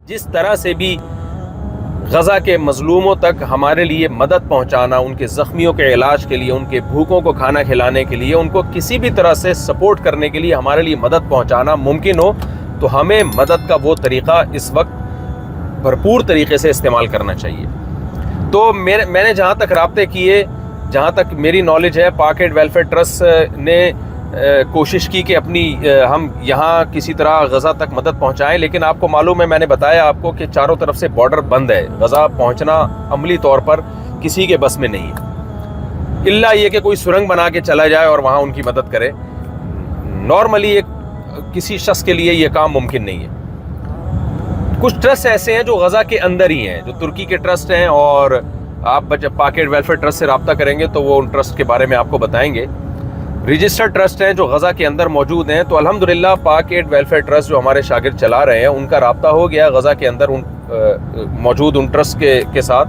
جس طرح سے بھی غزہ کے مظلوموں تک ہمارے لیے مدد پہنچانا، ان کے زخمیوں کے علاج کے لیے، ان کے بھوکوں کو کھانا کھلانے کے لیے، ان کو کسی بھی طرح سے سپورٹ کرنے کے لیے ہمارے لیے مدد پہنچانا ممکن ہو، تو ہمیں مدد کا وہ طریقہ اس وقت بھرپور طریقے سے استعمال کرنا چاہیے۔ تو میں نے جہاں تک رابطے کیے، جہاں تک میری نالج ہے، پاک ایڈ ویلفیئر ٹرسٹ نے کوشش کی کہ اپنی ہم یہاں کسی طرح غزہ تک مدد پہنچائیں، لیکن آپ کو معلوم ہے، میں نے بتایا آپ کو کہ چاروں طرف سے بارڈر بند ہے، غزہ پہنچنا عملی طور پر کسی کے بس میں نہیں ہے، الا یہ کہ کوئی سرنگ بنا کے چلا جائے اور وہاں ان کی مدد کرے۔ نارملی کسی شخص کے لیے یہ کام ممکن نہیں ہے۔ کچھ ٹرسٹ ایسے ہیں جو غزہ کے اندر ہی ہیں، جو ترکی کے ٹرسٹ ہیں، اور آپ جب پاک ایڈ ویلفیئر ٹرسٹ سے رابطہ کریں گے تو وہ ان ٹرسٹ کے بارے میں آپ کو بتائیں گے۔ رجسٹرڈ ٹرسٹ ہیں جو غزہ کے اندر موجود ہیں، تو الحمدللہ پاک ایڈ ویلفیئر ٹرسٹ جو ہمارے شاگرد چلا رہے ہیں، ان کا رابطہ ہو گیا غزہ کے اندر موجود ان ٹرسٹ کے ساتھ۔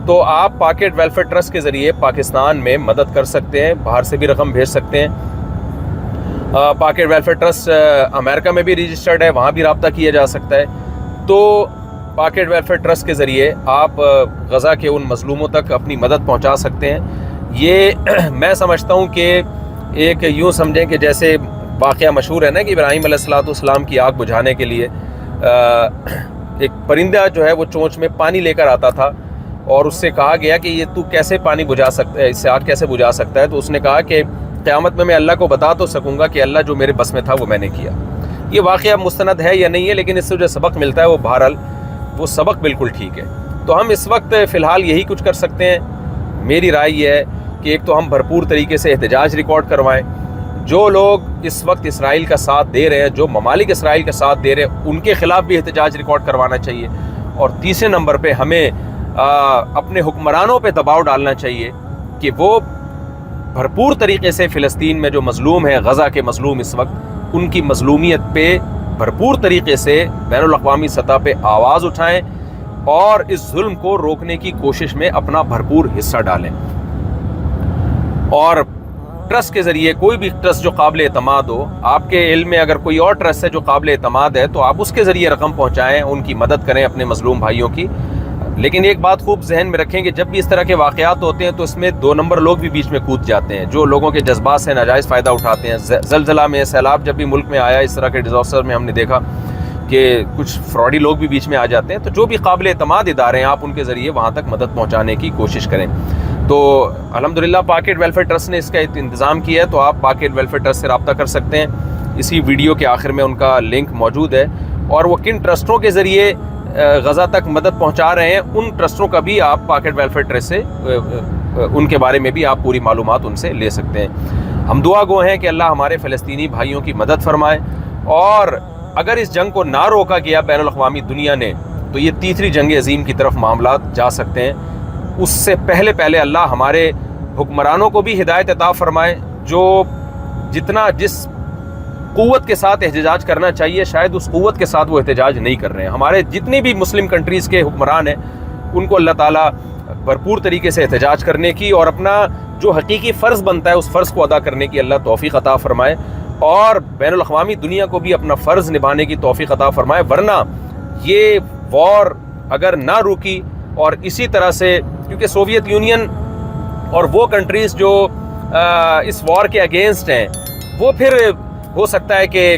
تو آپ پاک ایڈ ویلفیئر ٹرسٹ کے ذریعے پاکستان میں مدد کر سکتے ہیں، باہر سے بھی رقم بھیج سکتے ہیں۔ پاک ایڈ ویلفیئر ٹرسٹ امریکہ میں بھی رجسٹرڈ ہے، وہاں بھی رابطہ کیا جا سکتا ہے۔ تو پاک ایڈ ویلفیئر ٹرسٹ کے ذریعے آپ غزہ کے ان مظلوموں تک اپنی مدد پہنچا سکتے ہیں۔ یہ میں سمجھتا ہوں کہ ایک یوں سمجھیں کہ جیسے واقعہ مشہور ہے نا کہ ابراہیم علیہ السلام کی آگ بجھانے کے لیے ایک پرندہ جو ہے وہ چونچ میں پانی لے کر آتا تھا، اور اس سے کہا گیا کہ یہ تو کیسے پانی بجھا سکتا ہے، اس سے آگ کیسے بجھا سکتا ہے؟ تو اس نے کہا کہ قیامت میں اللہ کو بتا تو سکوں گا کہ اللہ جو میرے بس میں تھا وہ میں نے کیا۔ یہ واقعہ مستند ہے یا نہیں ہے، لیکن اس سے جو سبق ملتا ہے وہ بہرحال وہ سبق بالکل ٹھیک ہے۔ تو ہم اس وقت فی الحال یہی کچھ کر سکتے ہیں۔ میری رائے یہ ہے کہ ایک تو ہم بھرپور طریقے سے احتجاج ریکارڈ کروائیں، جو لوگ اس وقت اسرائیل کا ساتھ دے رہے ہیں، جو ممالک اسرائیل کا ساتھ دے رہے ہیں، ان کے خلاف بھی احتجاج ریکارڈ کروانا چاہیے۔ اور تیسرے نمبر پہ ہمیں اپنے حکمرانوں پہ دباؤ ڈالنا چاہیے کہ وہ بھرپور طریقے سے فلسطین میں جو مظلوم ہے، غزہ کے مظلوم اس وقت، ان کی مظلومیت پہ بھرپور طریقے سے بین الاقوامی سطح پہ آواز اٹھائیں اور اس ظلم کو روکنے کی کوشش میں اپنا بھرپور حصہ ڈالیں۔ اور ٹرسٹ کے ذریعے کوئی بھی ٹرسٹ جو قابل اعتماد ہو، آپ کے علم میں اگر کوئی اور ٹرسٹ ہے جو قابل اعتماد ہے، تو آپ اس کے ذریعے رقم پہنچائیں، ان کی مدد کریں اپنے مظلوم بھائیوں کی۔ لیکن ایک بات خوب ذہن میں رکھیں کہ جب بھی اس طرح کے واقعات ہوتے ہیں تو اس میں 2 نمبر لوگ بھی بیچ میں کود جاتے ہیں، جو لوگوں کے جذبات سے ناجائز فائدہ اٹھاتے ہیں۔ زلزلہ میں، سیلاب جب بھی ملک میں آیا، اس طرح کے ڈیزاسٹر میں ہم نے دیکھا کہ کچھ فراڈی لوگ بھی بیچ میں آ جاتے ہیں۔ تو جو بھی قابل اعتماد ادارے ہیں، آپ ان کے ذریعے وہاں تک مدد پہنچانے کی کوشش کریں۔ تو الحمدللہ پاک ایڈ ویلفیئر ٹرسٹ نے اس کا انتظام کیا ہے، تو آپ پاک ایڈ ویلفیئر ٹرسٹ سے رابطہ کر سکتے ہیں۔ اسی ویڈیو کے آخر میں ان کا لنک موجود ہے، اور وہ کن ٹرسٹوں کے ذریعے غزہ تک مدد پہنچا رہے ہیں، ان ٹرسٹوں کا بھی آپ پاک ایڈ ویلفیئر ٹرسٹ سے ان کے بارے میں بھی آپ پوری معلومات ان سے لے سکتے ہیں۔ ہم دعا گو ہیں کہ اللہ ہمارے فلسطینی بھائیوں کی مدد فرمائے، اور اگر اس جنگ کو نہ روکا گیا بین الاقوامی دنیا نے، تو یہ تیسری جنگ عظیم کی طرف معاملات جا سکتے ہیں۔ اس سے پہلے اللہ ہمارے حکمرانوں کو بھی ہدایت عطا فرمائے، جو جس قوت کے ساتھ احتجاج کرنا چاہیے، شاید اس قوت کے ساتھ وہ احتجاج نہیں کر رہے ہیں۔ ہمارے جتنی بھی مسلم کنٹریز کے حکمران ہیں، ان کو اللہ تعالیٰ بھرپور طریقے سے احتجاج کرنے کی اور اپنا جو حقیقی فرض بنتا ہے اس فرض کو ادا کرنے کی اللہ توفیق عطا فرمائے، اور بین الاقوامی دنیا کو بھی اپنا فرض نبھانے کی توفیق عطا فرمائے۔ ورنہ یہ وار اگر نہ رکی، اور اسی طرح سے، کیونکہ سوویت یونین اور وہ کنٹریز جو اس وار کے اگینسٹ ہیں، وہ پھر ہو سکتا ہے کہ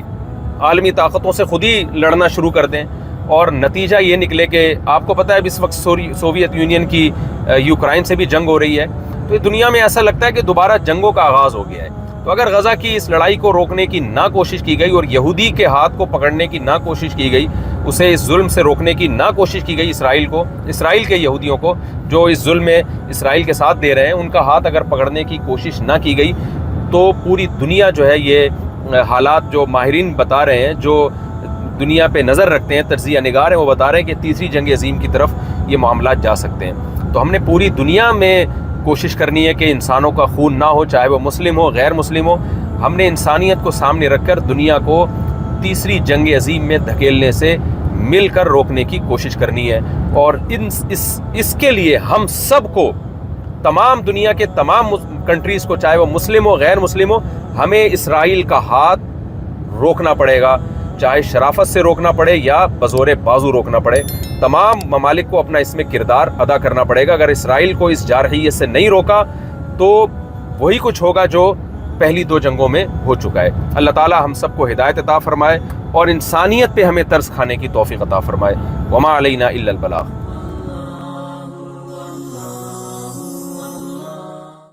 عالمی طاقتوں سے خود ہی لڑنا شروع کر دیں، اور نتیجہ یہ نکلے کہ آپ کو پتہ ہے اس وقت سوویت یونین کی یوکرائن سے بھی جنگ ہو رہی ہے، تو دنیا میں ایسا لگتا ہے کہ دوبارہ جنگوں کا آغاز ہو گیا ہے۔ تو اگر غزہ کی اس لڑائی کو روکنے کی نہ کوشش کی گئی، اور یہودی کے ہاتھ کو پکڑنے کی نہ کوشش کی گئی، اسے اس ظلم سے روکنے کی نہ کوشش کی گئی، اسرائیل کے یہودیوں کو جو اس ظلم میں اسرائیل کے ساتھ دے رہے ہیں، ان کا ہاتھ اگر پکڑنے کی کوشش نہ کی گئی، تو پوری دنیا جو ہے یہ حالات جو ماہرین بتا رہے ہیں، جو دنیا پہ نظر رکھتے ہیں، تجزیہ نگار ہیں، وہ بتا رہے ہیں کہ تیسری جنگ عظیم کی طرف یہ معاملات جا سکتے ہیں۔ تو ہم نے پوری دنیا میں کوشش کرنی ہے کہ انسانوں کا خون نہ ہو، چاہے وہ مسلم ہو غیر مسلم ہو۔ ہم نے انسانیت کو سامنے رکھ کر دنیا کو تیسری جنگ عظیم میں دھکیلنے سے مل کر روکنے کی کوشش کرنی ہے، اور اس کے لیے ہم سب کو، تمام دنیا کے تمام کنٹریز کو، چاہے وہ مسلم ہو غیر مسلم ہو، ہمیں اسرائیل کا ہاتھ روکنا پڑے گا۔ چاہے شرافت سے روکنا پڑے یا بزور بازو روکنا پڑے، تمام ممالک کو اپنا اس میں کردار ادا کرنا پڑے گا۔ اگر اسرائیل کو اس جارحیت سے نہیں روکا تو وہی کچھ ہوگا جو پہلی 2 جنگوں میں ہو چکا ہے۔ اللہ تعالی ہم سب کو ہدایت عطا فرمائے اور انسانیت پہ ہمیں ترس کھانے کی توفیق عطا فرمائے۔ وما علینا الا البلاغ۔